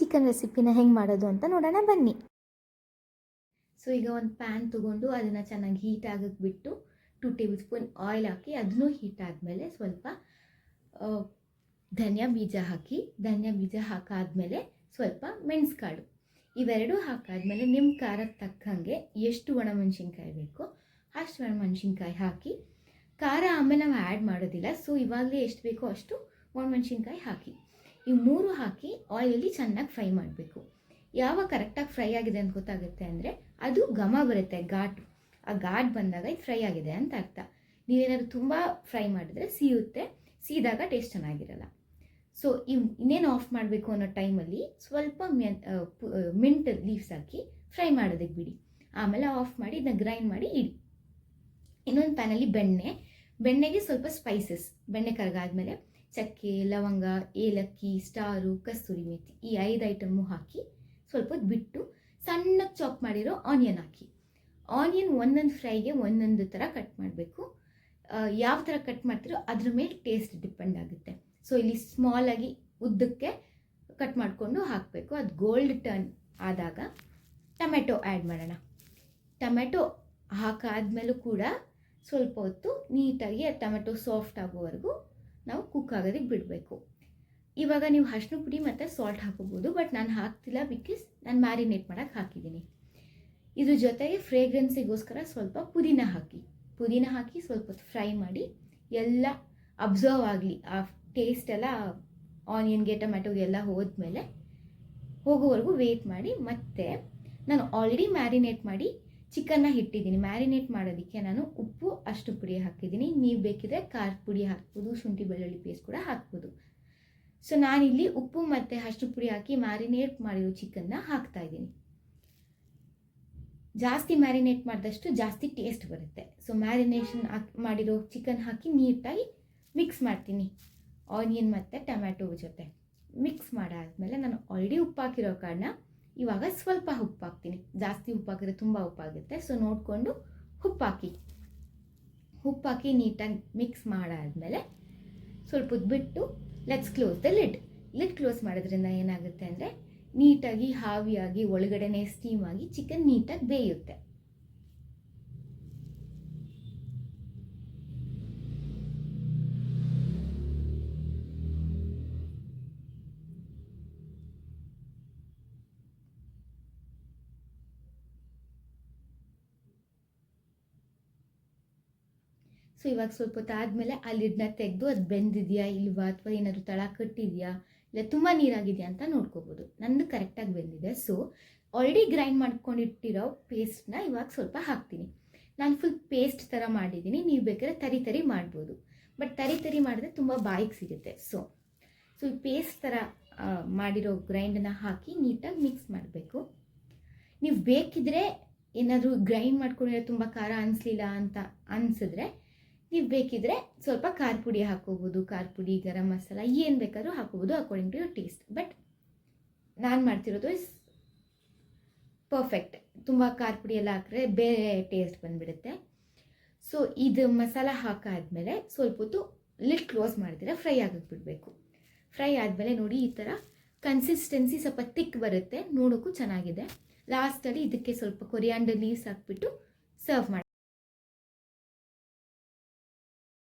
Chicken ರೆಸಿಪಿನ ಹೆಂಗೆ ಮಾಡೋದು ಅಂತ ನೋಡೋಣ ಬನ್ನಿ. ಸೊ ಈಗ ಒಂದು ಪ್ಯಾನ್ ತೊಗೊಂಡು ಅದನ್ನು ಚೆನ್ನಾಗಿ ಹೀಟ್ ಆಗಕ್ಕೆ ಬಿಟ್ಟು 2 ಟೇಬಲ್ ಸ್ಪೂನ್ ಆಯಿಲ್ ಹಾಕಿ ಅದನ್ನು ಹೀಟ್ ಆದಮೇಲೆ ಸ್ವಲ್ಪ ಧನಿಯಾ ಬೀಜ ಹಾಕಿ, ಧನಿಯಾ ಬೀಜ ಹಾಕಾದ್ಮೇಲೆ ಸ್ವಲ್ಪ ಮೆಣಸುಕಾಳು ಇವೆರಡೂ ಹಾಕಾದ್ಮೇಲೆ ನಿಮ್ಮ ಖಾರಕ್ಕೆ ತಕ್ಕಂಗೆ ಎಷ್ಟು ಒಣಮೆಣಸಿನ್ಕಾಯಿ ಬೇಕೋ ಅಷ್ಟು ಒಣಮೆಣಸಿನ್ಕಾಯಿ ಹಾಕಿ, ಖಾರ ಆಮೇಲೆ ನಾವು ಆ್ಯಡ್ ಮಾಡೋದಿಲ್ಲ. ಸೊ ಇವಾಗಲೇ ಎಷ್ಟು ಬೇಕೋ ಅಷ್ಟು ಒಣಮೆಣಸಿನ್ಕಾಯಿ ಹಾಕಿ, ಈ ಮೂರು ಹಾಕಿ ಆಯಿಲಲ್ಲಿ ಚೆನ್ನಾಗಿ ಫ್ರೈ ಮಾಡಬೇಕು. ಯಾವಾಗ ಕರೆಕ್ಟಾಗಿ ಫ್ರೈ ಆಗಿದೆ ಅಂತ ಗೊತ್ತಾಗುತ್ತೆ ಅಂದರೆ ಅದು ಘಮ ಬರುತ್ತೆ, ಘಾಟು. ಆ ಘಾಟ್ ಬಂದಾಗ ಇದು ಫ್ರೈ ಆಗಿದೆ ಅಂತ ಅರ್ಥ. ನೀವೇನಾದ್ರು ತುಂಬ ಫ್ರೈ ಮಾಡಿದ್ರೆ ಸೀದಾಗ ಟೇಸ್ಟ್ ಚೆನ್ನಾಗಿರಲ್ಲ. ಸೊ ಇನ್ನೇನು ಆಫ್ ಮಾಡಬೇಕು ಅನ್ನೋ ಟೈಮಲ್ಲಿ ಸ್ವಲ್ಪ ಮಿಂಟ್ ಲೀವ್ಸ್ ಹಾಕಿ ಫ್ರೈ ಮಾಡೋದಕ್ಕೆ ಬಿಡಿ. ಆಮೇಲೆ ಆಫ್ ಮಾಡಿ ಇದನ್ನ ಗ್ರೈಂಡ್ ಮಾಡಿ ಇಡಿ. ಇನ್ನೊಂದು ಪ್ಯಾನಲ್ಲಿ ಬೆಣ್ಣೆಗೆ ಸ್ವಲ್ಪ ಸ್ಪೈಸಸ್, ಬೆಣ್ಣೆ ಕರಗಾದ್ಮೇಲೆ ಚಕ್ಕೆ, ಲವಂಗ, ಏಲಕ್ಕಿ, ಸ್ಟಾರು, ಕಸ್ತೂರಿ ಮೇಥಿ ಈ 5 ಐಟಮು ಹಾಕಿ ಸ್ವಲ್ಪ ಹೊತ್ತು ಬಿಟ್ಟು ಸಣ್ಣಗೆ ಚಾಪ್ ಮಾಡಿರೋ ಆನಿಯನ್ ಹಾಕಿ. ಆನಿಯನ್ ಒಂದೊಂದು ಫ್ರೈಗೆ ಒಂದೊಂದು ಥರ ಕಟ್ ಮಾಡಬೇಕು. ಯಾವ ಥರ ಕಟ್ ಮಾಡ್ತೀರೋ ಅದ್ರ ಮೇಲೆ ಟೇಸ್ಟ್ ಡಿಪೆಂಡ್ ಆಗುತ್ತೆ. ಸೊ ಇಲ್ಲಿ ಸ್ಮಾಲಾಗಿ ಉದ್ದಕ್ಕೆ ಕಟ್ ಮಾಡಿಕೊಂಡು ಹಾಕಬೇಕು. ಅದು ಗೋಲ್ಡ್ ಟರ್ನ್ ಆದಾಗ ಟೊಮೆಟೊ ಆ್ಯಡ್ ಮಾಡೋಣ. ಟೊಮೆಟೊ ಹಾಕಾದ್ಮೇಲೂ ಕೂಡ ಸ್ವಲ್ಪ ಹೊತ್ತು ನೀಟಾಗಿ ಟೊಮೆಟೊ ಸಾಫ್ಟ್ ಆಗೋವರೆಗೂ ನಾವು ಕುಕ್ ಆಗೋದಕ್ಕೆ ಬಿಡಬೇಕು. ಇವಾಗ ನೀವು ಅರಿಶಿನ ಪುಡಿ ಮತ್ತು ಸಾಲ್ಟ್ ಹಾಕೋಬೋದು, ಬಟ್ ನಾನು ಹಾಕ್ತಿಲ್ಲ, ಬಿಕಾಸ್ ನಾನು ಮ್ಯಾರಿನೇಟ್ ಮಾಡೋಕ್ಕೆ ಹಾಕಿದ್ದೀನಿ. ಇದ್ರ ಜೊತೆಗೆ ಫ್ರೇಗ್ರೆನ್ಸಿಗೋಸ್ಕರ ಸ್ವಲ್ಪ ಪುದೀನ ಹಾಕಿ ಸ್ವಲ್ಪ ಹೊತ್ತು ಫ್ರೈ ಮಾಡಿ ಎಲ್ಲ ಅಬ್ಸರ್ವ್ ಆಗಲಿ, ಆ ಟೇಸ್ಟ್ ಎಲ್ಲ ಆನಿಯನ್ಗೆ ಟೊಮೆಟೊಗೆ ಎಲ್ಲ ಹೋಗೋವರೆಗೂ ವೆಯ್ಟ್ ಮಾಡಿ. ಮತ್ತು ನಾನು ಆಲ್ರೆಡಿ ಮ್ಯಾರಿನೇಟ್ ಮಾಡಿ ಚಿಕನ್ನ ಇಟ್ಟಿದ್ದೀನಿ. ಮ್ಯಾರಿನೇಟ್ ಮಾಡೋದಕ್ಕೆ ನಾನು ಉಪ್ಪು, ಅರಿಶಿನ ಪುಡಿ ಹಾಕಿದ್ದೀನಿ. ನೀವು ಬೇಕಿದ್ರೆ ಖಾರದ ಪುಡಿ ಹಾಕ್ಬೋದು, ಶುಂಠಿ ಬೆಳ್ಳುಳ್ಳಿ ಪೇಸ್ಟ್ ಕೂಡ ಹಾಕ್ಬೋದು. ಸೊ ನಾನಿಲ್ಲಿ ಉಪ್ಪು ಮತ್ತು ಅರಿಶಿನ ಪುಡಿ ಹಾಕಿ ಮ್ಯಾರಿನೇಟ್ ಮಾಡಿರೋ ಚಿಕನ್ನ ಹಾಕ್ತಾಯಿದ್ದೀನಿ. ಜಾಸ್ತಿ ಮ್ಯಾರಿನೇಟ್ ಮಾಡಿದಷ್ಟು ಜಾಸ್ತಿ ಟೇಸ್ಟ್ ಬರುತ್ತೆ. ಸೊ ಮ್ಯಾರಿನೇಷನ್ ಮಾಡಿರೋ ಚಿಕನ್ ಹಾಕಿ ನೀಟಾಗಿ ಮಿಕ್ಸ್ ಮಾಡ್ತೀನಿ ಆನಿಯನ್ ಮತ್ತು ಟೊಮ್ಯಾಟೊ ಜೊತೆ. ಮಿಕ್ಸ್ ಮಾಡಾದ್ಮೇಲೆ ನಾನು ಆಲ್ರೆಡಿ ಉಪ್ಪು ಹಾಕಿರೋ ಕಾರಣ ಇವಾಗ ಸ್ವಲ್ಪ ಉಪ್ಪು ಹಾಕ್ತೀನಿ. ಜಾಸ್ತಿ ಉಪ್ಪು ಹಾಕಿದ್ರೆ ತುಂಬ ಉಪ್ಪಾಗುತ್ತೆ. ಸೊ ನೋಡಿಕೊಂಡು ಉಪ್ಪು ಹಾಕಿ ನೀಟಾಗಿ ಮಿಕ್ಸ್ ಮಾಡಾದ್ಮೇಲೆ ಸ್ವಲ್ಪ ಹೊತ್ತು ಬಿಟ್ಟು let's close the lid close ಮಾಡೋದ್ರಿಂದ ಏನಾಗುತ್ತೆ ಅಂದರೆ ನೀಟಾಗಿ ಹಾವಿಯಾಗಿ ಒಳಗಡೆನೆ ಸ್ಟೀಮ್ ಆಗಿ ಚಿಕನ್ ನೀಟಾಗಿ ಬೇಯುತ್ತೆ. ಸೊ ಇವಾಗ ಸ್ವಲ್ಪ ಹೊತ್ತು ಆದಮೇಲೆ ಆ ಲಿಡ್ನ ತೆಗೆದು ಅದು ಬೆಂದಿದೆಯಾ ಇಲ್ವಾ, ಅಥವಾ ಏನಾದರೂ ತಳ ಕಟ್ಟಿದೆಯಾ, ಇಲ್ಲ ತುಂಬ ನೀರಾಗಿದೆಯಾ ಅಂತ ನೋಡ್ಕೋಬೋದು. ನಂದು ಕರೆಕ್ಟಾಗಿ ಬೆಂದಿದೆ. ಸೊ ಆಲ್ರೆಡಿ ಗ್ರೈಂಡ್ ಮಾಡ್ಕೊಂಡಿಟ್ಟಿರೋ ಪೇಸ್ಟ್ನ ಇವಾಗ ಸ್ವಲ್ಪ ಹಾಕ್ತೀನಿ. ನಾನು ಫುಲ್ ಪೇಸ್ಟ್ ಥರ ಮಾಡಿದ್ದೀನಿ. ನೀವು ಬೇಕಾದ್ರೆ ತರಿ ಮಾಡ್ಬೋದು, ಬಟ್ ತರಿ ಮಾಡಿದ್ರೆ ತುಂಬ ಬಾಯಿಗೆ ಸಿಗುತ್ತೆ. ಸೊ ಈ ಪೇಸ್ಟ್ ಥರ ಮಾಡಿರೋ ಗ್ರೈಂಡನ್ನ ಹಾಕಿ ನೀಟಾಗಿ ಮಿಕ್ಸ್ ಮಾಡಬೇಕು. ನೀವು ಬೇಕಿದ್ರೆ ಏನಾದರೂ ಗ್ರೈಂಡ್ ಮಾಡ್ಕೊಂಡಿರೋ ತುಂಬ ಖಾರ ಅನಿಸ್ಲಿಲ್ಲ ಅಂತ ಅನಿಸಿದ್ರೆ ನೀವು ಬೇಕಿದ್ರೆ ಸ್ವಲ್ಪ ಖಾರ ಪುಡಿ ಹಾಕೋಬೋದು, ಖಾರ ಪುಡಿ, ಗರಂ ಮಸಾಲ ಏನು ಬೇಕಾದರೂ ಹಾಕೋಬೋದು according to your taste. But ನಾನು ಮಾಡ್ತಿರೋದು ಇಸ್ ಪರ್ಫೆಕ್ಟ್. ತುಂಬ ಖಾರ ಪುಡಿ ಎಲ್ಲ ಹಾಕಿದ್ರೆ ಬೇರೆ ಟೇಸ್ಟ್ ಬಂದುಬಿಡುತ್ತೆ. ಸೊ ಇದು ಮಸಾಲ ಹಾಕಾದ್ಮೇಲೆ ಸ್ವಲ್ಪ ಹೊತ್ತು ಲಿಡ್ ಕ್ಲೋಸ್ ಮಾಡಿದ್ರೆ ಫ್ರೈ ಆಗಕ್ಕೆ ಬಿಡಬೇಕು. ಫ್ರೈ ಆದಮೇಲೆ ನೋಡಿ ಈ ಥರ ಕನ್ಸಿಸ್ಟೆನ್ಸಿ ಸ್ವಲ್ಪ ತಿಕ್ ಬರುತ್ತೆ, ನೋಡೋಕ್ಕೂ ಚೆನ್ನಾಗಿದೆ. ಲಾಸ್ಟಲ್ಲಿ ಇದಕ್ಕೆ ಸ್ವಲ್ಪ ಕೊರಿಯಾಂಡರ್ ಲೀವ್ಸ್ ಹಾಕ್ಬಿಟ್ಟು ಸರ್ವ್ ಮಾಡಿ.